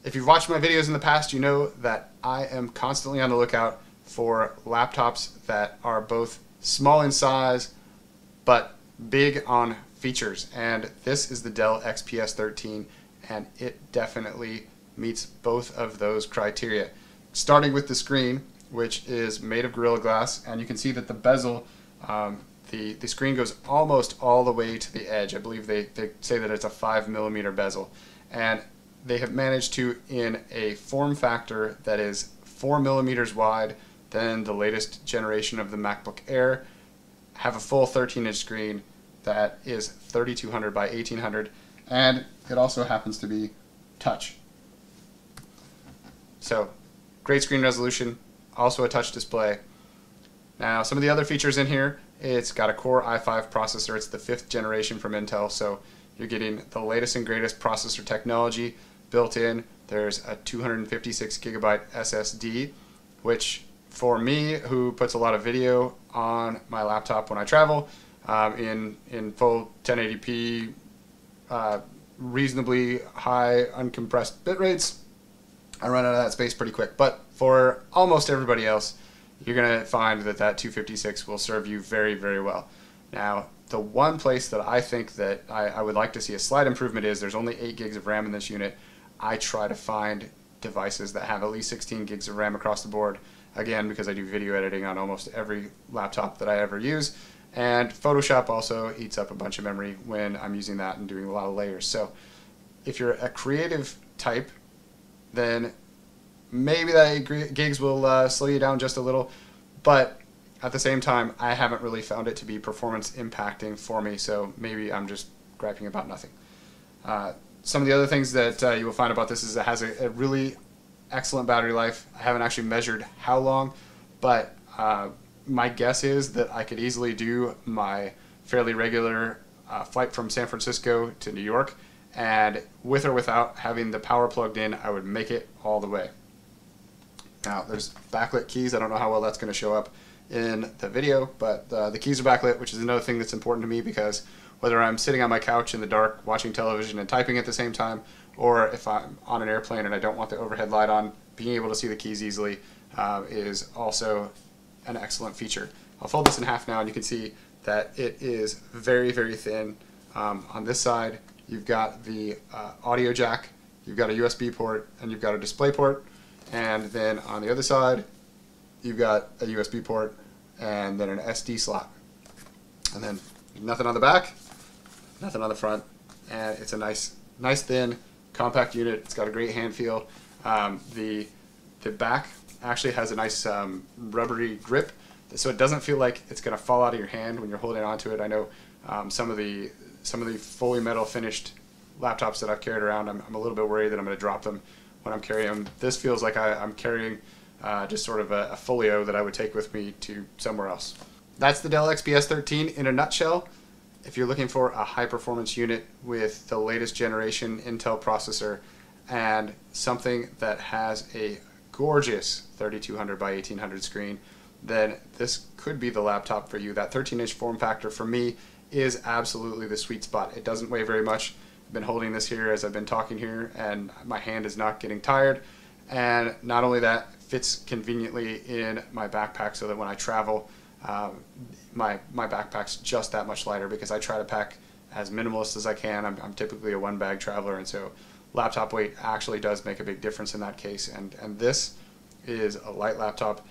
If you've watched my videos in the past, you know that I am constantly on the lookout for laptops that are both small in size but big on features, and this is the Dell XPS 13, and it definitely meets both of those criteria. Starting with the screen, which is made of Gorilla Glass, and you can see that the bezel, the screen goes almost all the way to the edge. I believe they say that it's a 5mm bezel, and they have managed to, in a form factor that is 4mm wide than the latest generation of the MacBook Air, have a full 13-inch screen that is 3200 by 1800, and it also happens to be touch. So, great screen resolution, also a touch display. Now, some of the other features in here, it's got a Core i5 processor. It's the 5th generation from Intel, so you're getting the latest and greatest processor technology built in. There's a 256GB SSD, which for me, who puts a lot of video on my laptop when I travel, in full 1080p, reasonably high uncompressed bit rates, I run out of that space pretty quick. But for almost everybody else, you're going to find that 256 will serve you very, very well. Now, the one place that I think that I would like to see a slight improvement is there's only 8 gigs of RAM in this unit. I try to find devices that have at least 16 gigs of RAM across the board, again, because I do video editing on almost every laptop that I ever use, and Photoshop also eats up a bunch of memory when I'm using that and doing a lot of layers. So if you're a creative type, then maybe that 8 gigs will slow you down just a little, but at the same time, I haven't really found it to be performance impacting for me, so maybe I'm just griping about nothing. Some of the other things that you will find about this is it has a really excellent battery life. I haven't actually measured how long, but my guess is that I could easily do my fairly regular flight from San Francisco to New York, and with or without having the power plugged in, I would make it all the way. Now, there's backlit keys. I don't know how well that's going to show up in the video, but the keys are backlit, which is another thing that's important to me, because whether I'm sitting on my couch in the dark watching television and typing at the same time, or if I'm on an airplane and I don't want the overhead light on, being able to see the keys easily is also an excellent feature. I'll fold this in half now, and you can see that it is very, very thin. On this side, you've got the audio jack, you've got a USB port, and you've got a display port. And then on the other side, you've got a USB port and then an SD slot. And then nothing on the back, nothing on the front, and it's a nice thin, compact unit. It's got a great hand feel. The back actually has a nice rubbery grip, so it doesn't feel like it's going to fall out of your hand when you're holding onto it. I know some of the fully metal finished laptops that I've carried around, I'm a little bit worried that I'm going to drop them when I'm carrying them. This feels like I'm carrying just sort of a folio that I would take with me to somewhere else. That's the Dell XPS 13 in a nutshell. If you're looking for a high performance unit with the latest generation Intel processor and something that has a gorgeous 3200 by 1800 screen, then this could be the laptop for you. That 13-inch form factor for me is absolutely the sweet spot. It doesn't weigh very much. I've been holding this here as I've been talking here, and my hand is not getting tired. And not only that, fits conveniently in my backpack, so that when I travel, my backpack's just that much lighter, because I try to pack as minimalist as I can. I'm typically a one-bag traveler, and so laptop weight actually does make a big difference in that case. And this is a light laptop.